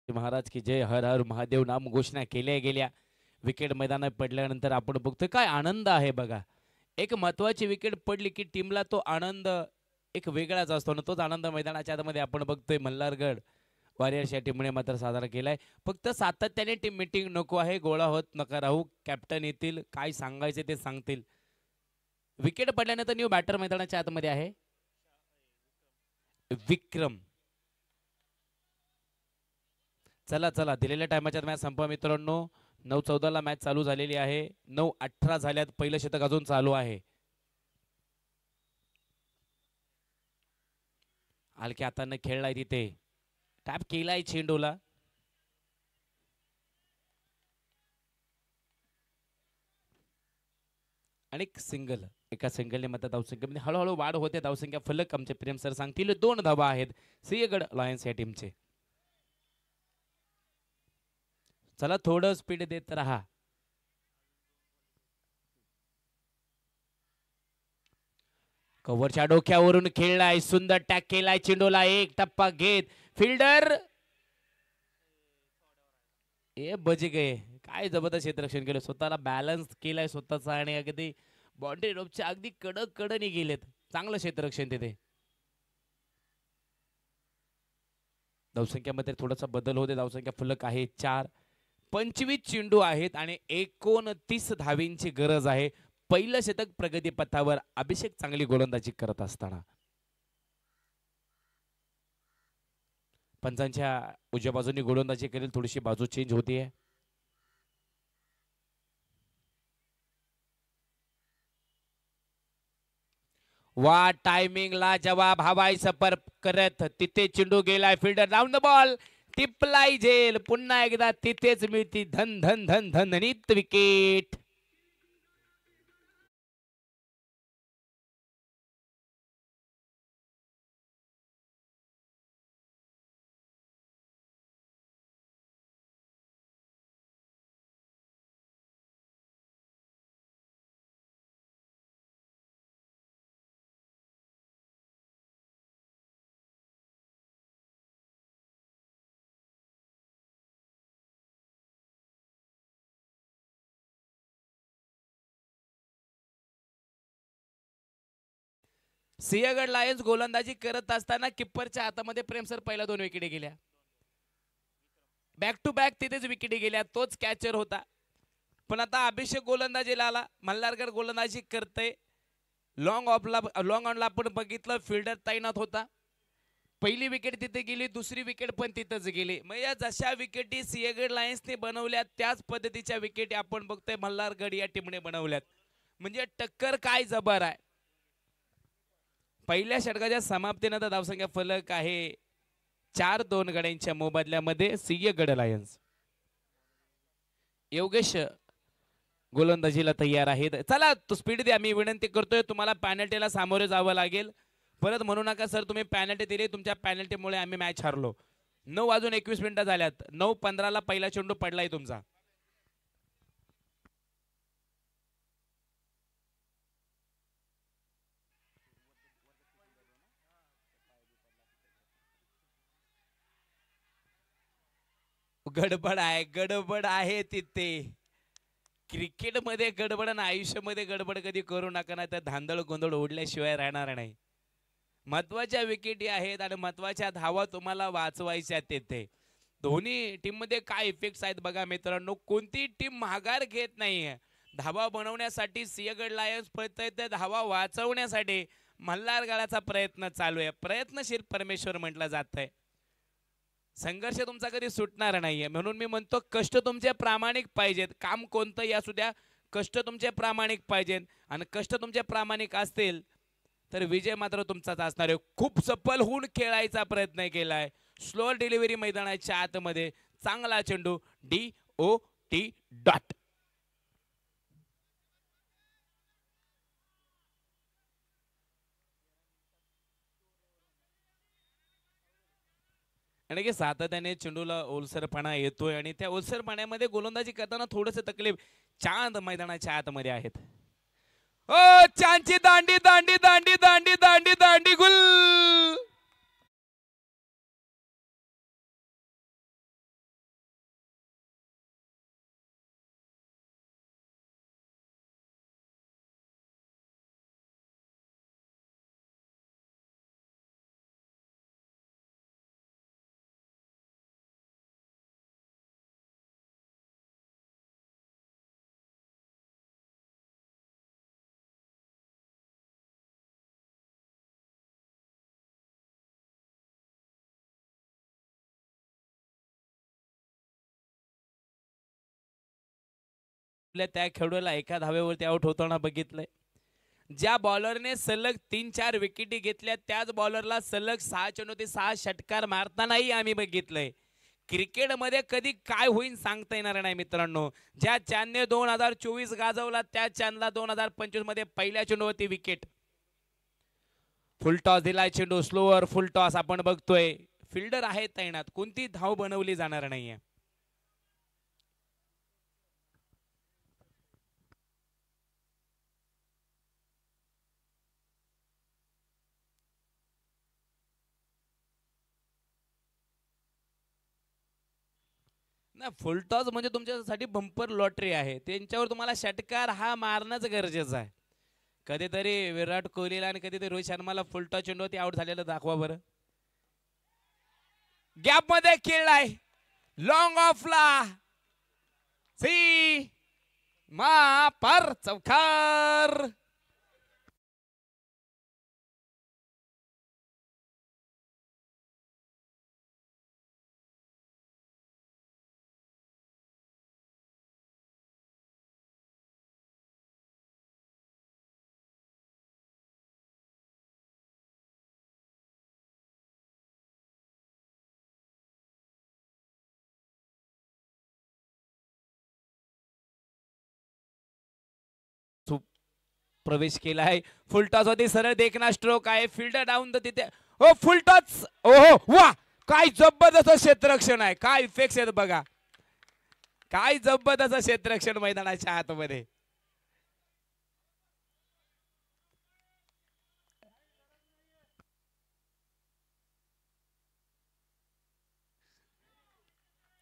महाराज की जय. हर हर महादेव नाम घोषणा केल्या गेल्या. विकेट मैदानात पडल्यानंतर आपण बघतोय काय आनंद आहे बघा. एक महत्वाची विकेट पडली की टीमला तो आनंद एक वेगळाच असतो ना. तोच आनंद मैदानाच्या आतमध्ये आपण बघतोय. मल्हारगड वॉरियर्स या टीमने मात्र साजरा केलाय. फक्त सातत्याने टीम मीटिंग नको आहे. गोळा होत नका राहू. कॅप्टन येतील, काय सांगायचे ते सांगतील. विकेट पडल्यानंतर न्यू बॅटर मैदानाच्या आतमध्ये आहे विक्रम. चला चला दिलेल्या टायमाच्या मॅच संपवा मित्रांनो. 9:14 मॅच चालू झालेली आहे. 9:18 झाल्यात. पहिलं षटक अजून चालू आहे. हलक्या हाताने खेळलाय तिथे. टॅप केलाय चेंडूला. आणि सिंगल. एका सिंगलने मात्र धावसंख्येमध्ये हळूहळू वाढ होते. धावसंख्या फलक आमचे प्रेम सर सांगतील 2 धावा आहेत सिंहगड लायन्स या टीमचे. चला थोडं स्पीड देत रहा. कव्हरच्या डोक्यावरून खेळलाय. सुंदर टॅक केलाय चेंडूला. एक टप्पा घेत फिल्डर ए बजे गए. काय जबरदस्त क्षेत्ररक्षण केलं. स्वतःला बॅलन्स केलाय स्वतःचा आणि अगदी बाउंड्री रोपच्या अगदी कडनी गेलेत. चांगलं क्षेत्ररक्षण तिथे. धावसंख्यामध्ये थोडासा बदल होते. धावसंख्या फलक आहे 4. 25 चेंडू आहेत आणि 29 धावींची गरज आहे. पहिलं शतक प्रगती पथावर. अभिषेक चांगली गोलंदाजी करत असताना पंचांच्या उजव्या बाजूने गोलंदाजी करेल. थोडीशी बाजू चेंज होतीये. वा टायमिंगला जवाब हवाय सफर करत तिथे चेंडू गेलाय फिल्डर राऊंड द बॉल टिपलाय झेल पुन्हा एकदा तिथेच मिळती धन धन धन धननीत विकेट. सिंहगड लायन्स गोलंदाजी करत असताना किप्परच्या हातामध्ये प्रेमसर पहिल्या 2 विकेटी गेल्या. बॅक टू बॅक तिथेच विकेटी गेल्या. तोच कॅचर होता. पण आता अभिषेक गोलंदाजीला आला. मल्हारगड गोलंदाजी करते. लॉंग ऑनला आपण बघितलं फिल्डर तैनात होता. पहिली विकेट तिथे गेली, दुसरी विकेट पण तिथेच गेली. म्हणजे जशा विकेटी सिंहगड लायन्सने बनवल्या त्याच पद्धतीच्या विकेटी आपण बघतोय मल्हारगड या टीमने बनवल्यात. म्हणजे टक्कर काय जबर आहे. पहिल्या षटकाच्या समाप्तीनंतर धावसंख्या फलक आहे 4-2 गड्यांच्या मोबदल्यामध्ये सिंहगड लायन्स. योगेश गोलंदाजीला तयार आहेत. चला तो स्पीड द्या. मी विनंती करतोय तुम्हाला पॅनल्टीला सामोरे जावं लागेल. परत म्हणू नका सर तुम्ही पॅनल्टी दिली, तुमच्या पॅनल्टीमुळे आम्ही मॅच हारलो. 9:21 झाल्यात. 9:15 पहिला चेंडू पडलाय तुमचा. गडबड आहे तिथे. क्रिकेटमध्ये गडबड आणि आयुष्यामध्ये गडबड कधी करू नका, ना तर धांदळ गोंधळ ओढल्याशिवाय राहणार नाही. महत्वाच्या विकेटी आहेत आणि महत्वाच्या धावा तुम्हाला वाचवायच्या तिथे. दोन्ही टीम मध्ये काय इफेक्ट्स आहेत बघा मित्रांनो. कोणती टीम माघार घेत नाहीये. धावा बनवण्यासाठी सिंहगड लायन्स प्रयत्न, धावा वाचवण्यासाठी मल्हारगडाचा प्रयत्न चालू आहे. प्रयत्नशील परमेश्वर म्हटलं जात आहे. संघर्ष तुमचा कधी सुटणार नाहीये. म्हणून मी म्हणतो कष्ट तुमचे प्रामाणिक पाहिजेत. काम कोणतंही असू द्या, कष्ट तुमचे प्रामाणिक पाहिजेत. आणि कष्ट तुमचे प्रामाणिक असतील तर विजय मात्र तुमचाच असणार आहे. खूप सफल होऊन खेळायचा प्रयत्न केलाय. स्लोअर डिलिव्हरी मैदानाच्या आतमध्ये चांगला चेंडू DOT डॉट. आणि की सातत्याने चेंडूला ओलसरपणा येतोय आणि त्या ओलसरपणामध्ये गोलंदाजी करताना थोडस तकलीफ चांद मैदानाच्या आतमध्ये आहेत. ओ चांदची दांडी दांडी दांडी दांडी दांडी दांडी गुल. त्या खेळाडूला एका धावेवरती आउट होताना बघितलंय. ज्या बॉलरने सलग 3-4 विकेटी घेतल्या त्याच बॉलरला सलग 6 चेंडूवरती 6 षटकार मारतानाही आम्ही बघितलंय. क्रिकेटमध्ये कधी काय होईल सांगता येणार नाही मित्रांनो. ज्या चानने 2024 गाजवला त्या चानला 2025 मध्ये पहिल्या चेंडूवरती विकेट. फुल टॉस दिलाय चेंडू. स्लोअर फुल टॉस आपण बघतोय. फिल्डर आहे तैनात. कोणती धाव बनवली जाणार नाहीये. ना फुल टॉस म्हणजे तुमच्यासाठी बंपर लॉटरी आहे. त्यांच्यावर तुम्हाला षटकार हा मारणंच गरजेचं आहे. कधीतरी विराट कोहलीला आणि कधीतरी रोहित शर्माला फुल टॉस चेंडूवरती आउट झालेलं दाखवा बरं. गॅप मध्ये खेळलाय. लॉंग ऑफला सी मा पर चौकार. प्रवेश केला आहे. फुलटॉस होती, सरळ देखना स्ट्रोक आहे. फिल्डर डाऊन तिथे हो फुलटॉस. ओहो वा, काय जबरदस्त क्षेत्ररक्षण आहे. काय इफेक्ट आहेत बघा, काय जबरदस्त क्षेत्ररक्षण मैदानाच्या आतमध्ये.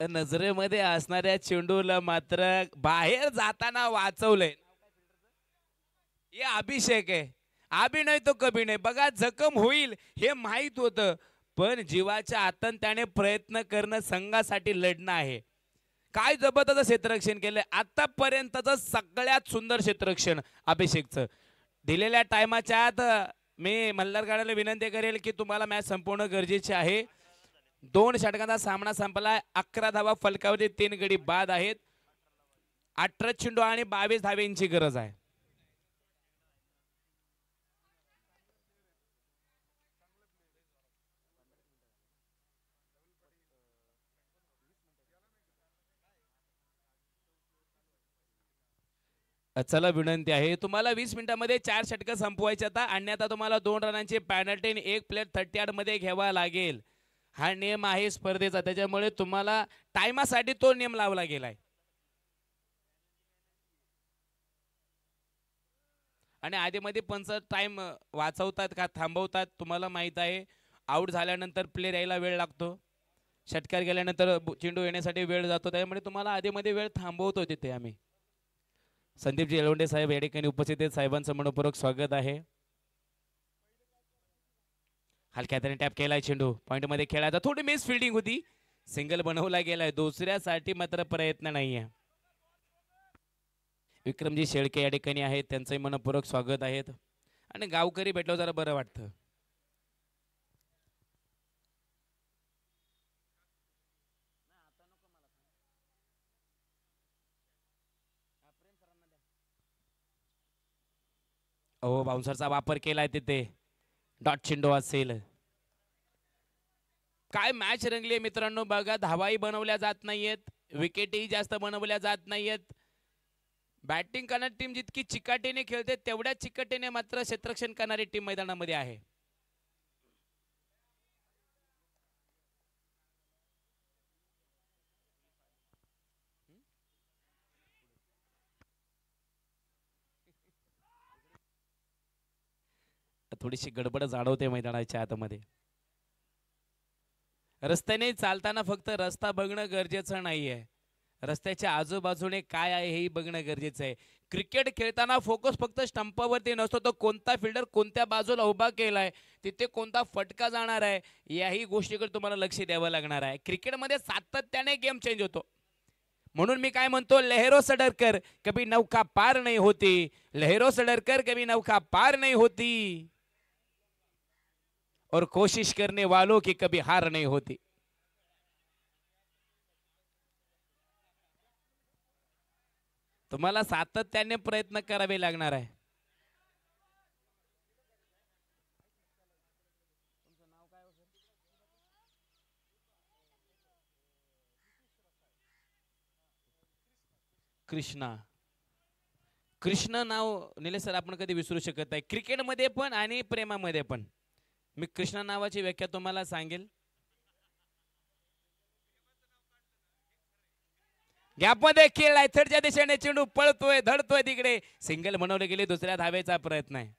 नजरेमध्ये असणाऱ्या चेंडूला मात्र बाहेर जाताना वाचवलंय. हे अभिषेक आहे, अभिनय तो कभी नाही. बघा जखम होईल हे माहित होतं, पण जीवाच्या आतंत्याने प्रयत्न करणं, संघासाठी लढणं आहे. काय जबरदस्त क्षेत्ररक्षण केलंय आतापर्यंतचं सगळ्यात सुंदर क्षेत्ररक्षण अभिषेकचं. दिलेल्या टायमाच्या आत मी मल्हारगडाला विनंती करेल की तुम्हाला मॅच संपवणं गरजेचे आहे. 2 षटकांचा सामना संपलाय. 11 धावा फलकावरती, 3 गडी बाद आहेत. 18 चेंडू आणि 22 धावेंची गरज आहे. चला विनंती आहे तुम्हाला 20 मिनिटांमध्ये 4 षटकं संपवायचे आता, अन्यथा तुम्हाला 2 रनांची पॅनल्टी आणि 1 प्लेट 38 मध्ये घ्यावा लागेल. हा नियम आहे स्पर्धेचा, त्याच्यामुळे तुम्हाला टाइमासाठी तो नियम लावला गेलाय. आणि आधीमध्ये पंच टाइम वाचवतात का थांबवतात तुम्हाला माहित आहे. आउट झाल्यानंतर प्लेयर यायला वेळ लागतो, षटकार गेल्यानंतर चेंडू येण्यासाठी वेळ जातो, त्यामुळे तुम्हाला आधीमध्ये वेळ थांबवतो तिथे आम्ही. संदीपजी येळवंडे साहेब या ठिकाणी उपस्थित आहेत, साहेबांचं मनपूर्वक स्वागत आहे. हलक्या हाताने टॅप केलाय चेंडू, पॉइंट मध्ये खेळायचा, थोडी मिस फिल्डिंग होती, सिंगल बनवला गेलाय. दुसऱ्यासाठी मात्र प्रयत्न नाहीये. विक्रमजी शेळके या ठिकाणी आहेत, त्यांचंही मनपूर्वक स्वागत आहेत. आणि गावकरी भेटलो जरा बरं वाटतं. हो बाउन्सरचा वापर केलाय तिथे, डॉट चेंडू असेल. काय मॅच रंगली मित्रांनो बघा. धावाही बनवल्या जात नाहीयेत, विकेटही जास्त बनवल्या जात नाहीयेत. बॅटिंग करणारी टीम जितकी चिकाटीने खेळते तेवढ्या चिकाटीने मात्र क्षेत्ररक्षण करणारी टीम मैदानामध्ये आहे. थोडीशी गडबड जाणवते मैदानाच्या आतमध्ये. रस्त्याने चालताना फक्त रस्ता बघणं गरजेचं नाहीये, रस्त्याच्या आजूबाजूने काय आहे हेही बघणं गरजेचं आहे. क्रिकेट खेळताना फोकस फक्त स्टंपावरती नसतो, तो कोणता फिल्डर कोणत्या बाजूला उभा केलाय, तिथे कोणता फटका जाणार आहे, याही गोष्टीकडे तुम्हाला लक्ष द्यावं लागणार आहे. क्रिकेटमध्ये सातत्याने गेम चेंज होतो, म्हणून मी काय म्हणतो, लहरों से डरकर कभी नौका पार नहीं होती, लहरों से डरकर कभी नौका पार नहीं होती, और कोशिश करने वालों की कभी हार नहीं होती. तुम्हाला सातत्याने प्रयत्न करावे लागणार आहे. कृष्णा, कृष्ण नाव निलेश सर आपण कधी विसरू शकत नाही, क्रिकेटमध्ये पण आणि प्रेमामध्ये पण. मी कृष्णा नावाची व्याख्या तुम्हाला सांगेल. गॅपमध्ये खेळलाय, थर्डच्या दिशेने चेंडू पळतोय, धडतोय, तिकडे सिंगल बनवले गेले, दुसऱ्या धावेचा प्रयत्न आहे.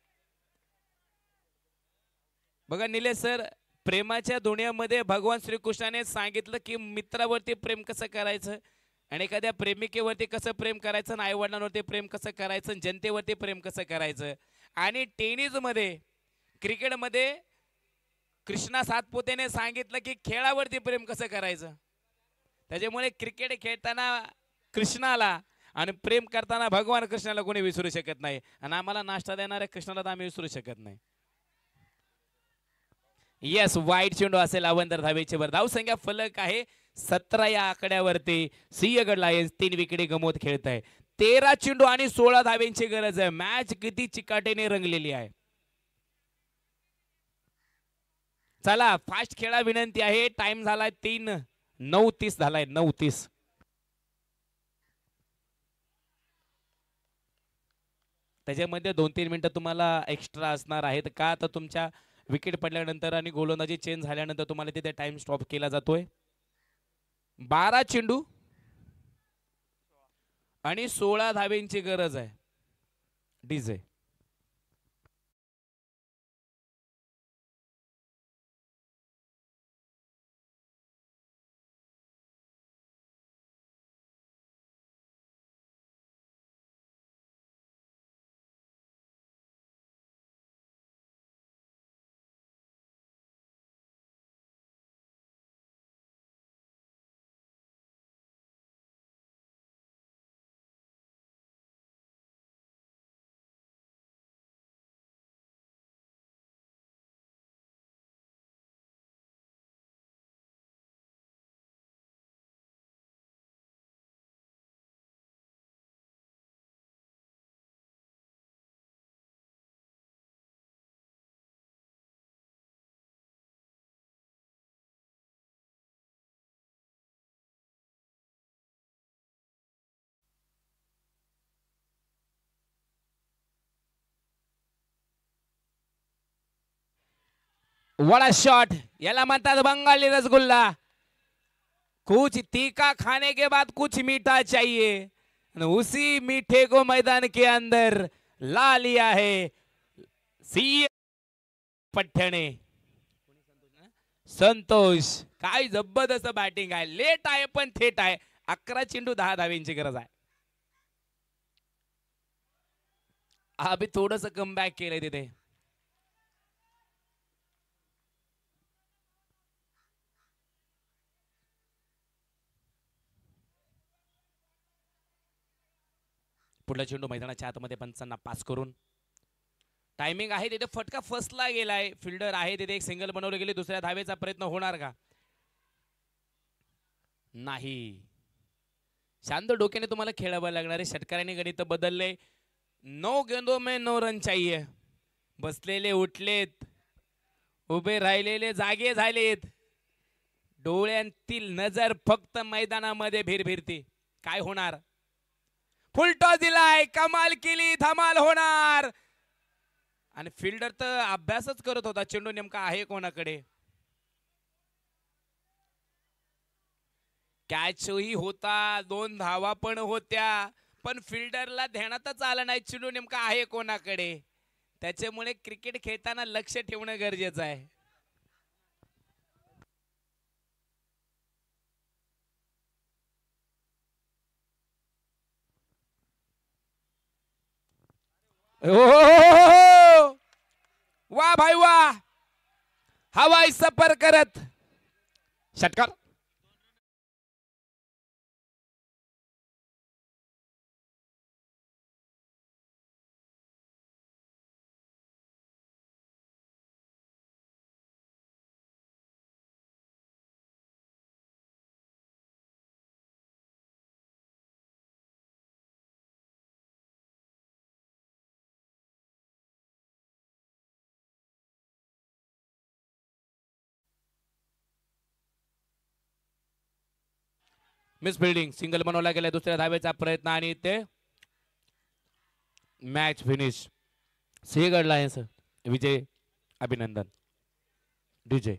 बघा निलेश सर, प्रेमाच्या दुनियामध्ये भगवान श्रीकृष्णाने सांगितलं की मित्रावरती प्रेम कसं करायचं, आणि एखाद्या प्रेमिकेवरती कसं प्रेम करायचं, आणि आईवडिलांवरती प्रेम कसं करायचं, जनतेवरती प्रेम कसं करायचं. आणि टेनिसमध्ये, क्रिकेटमध्ये कृष्णा सातपुतेने सांगितलं की खेळावरती प्रेम कसं करायचं. त्याच्यामुळे क्रिकेट खेळताना कृष्णाला आणि प्रेम करताना भगवान कृष्णाला कोणी विसरू शकत नाही, आणि आम्हाला नाश्ता देणाऱ्या कृष्णाला तर आम्ही विसरू शकत नाही. यस, वाईट चेंडू असेल, अवंतर धावेची वर. धावसंख्या फलक आहे 17 या आकड्यावरती. सिंहगड लायन्स 3 विकेट गमवत खेळत आहे. 13 चेंडू आणि 16 धावेंची गरज आहे. मॅच किती चिकाटीने रंगलेली आहे. चला फास्ट खेळा विनंती आहे. टाइम झालाय 3:09:30 झालाय, 9:30. त्याच्यामध्ये 2-3 मिनिटं तुम्हाला एक्स्ट्रा असणार आहेत का तर तुमच्या विकेट पडल्यानंतर आणि गोलंदाजी चेंज झाल्यानंतर तुम्हाला तिथे टाइम स्टॉप केला जातोय. 12 चेंडू आणि 16 धावेंची गरज आहे. डीजे वडा शॉट याला म्हणतात बंगाली रसगुल्ला. कुछ तीखा खाने के बाद कुछ मीठा चाहिए. उसी मीठे को मैदान के अंदर ला लिया है सी पठ्ठणे. संतोष काय जबरदस्त बॅटिंग आहे. लेट आहे पण थेट आहे. 11 चेंडू 10 धावेंची गरज आहे. अभि थोडस कमबॅक केलंय तिथे. पुढला चेंडू मैदानाच्या आतमध्ये पंचांना पास करून टायमिंग आहे तिथे फटका फर्स्टला गेलाय. फिल्डर आहे तिथे एक सिंगल बनवले गेले. दुसऱ्या धावेचा प्रयत्न होणार का नाही. शांत डोक्याने तुम्हाला खेळावं लागणार आहे. षटकाराने गणित बदलले. 9 गेंदों में 9 रन चाहिए. बसलेले उठलेत. उभे राहिलेले जागे झालेत. डोळ्यांतील नजर फक्त मैदानामध्ये भिरभिरती. काय होणार. फुलटॉस दिलाय. कमाल केली. धमाल होणार. आणि फिल्डर तर अभ्यासच करत होता चेंडू नेमका आहे कोणाकडे. कॅचही होता. 2 धावा पण होत्या. पण फिल्डरला ध्यानातच आलं नाही चेंडू नेमका आहे कोणाकडे. त्याच्यामुळे क्रिकेट खेळताना लक्ष ठेवणं गरजेचं आहे. ओ वाह भाई वाह. हवाई सफर करत षटकार. मिस फिल्डिंग सिंगल बनवला गेला. दुसऱ्या धावेचा प्रयत्न आणि ते मॅच फिनिश. सिंहगड लायन्स विजय अभिनंदन. डीजे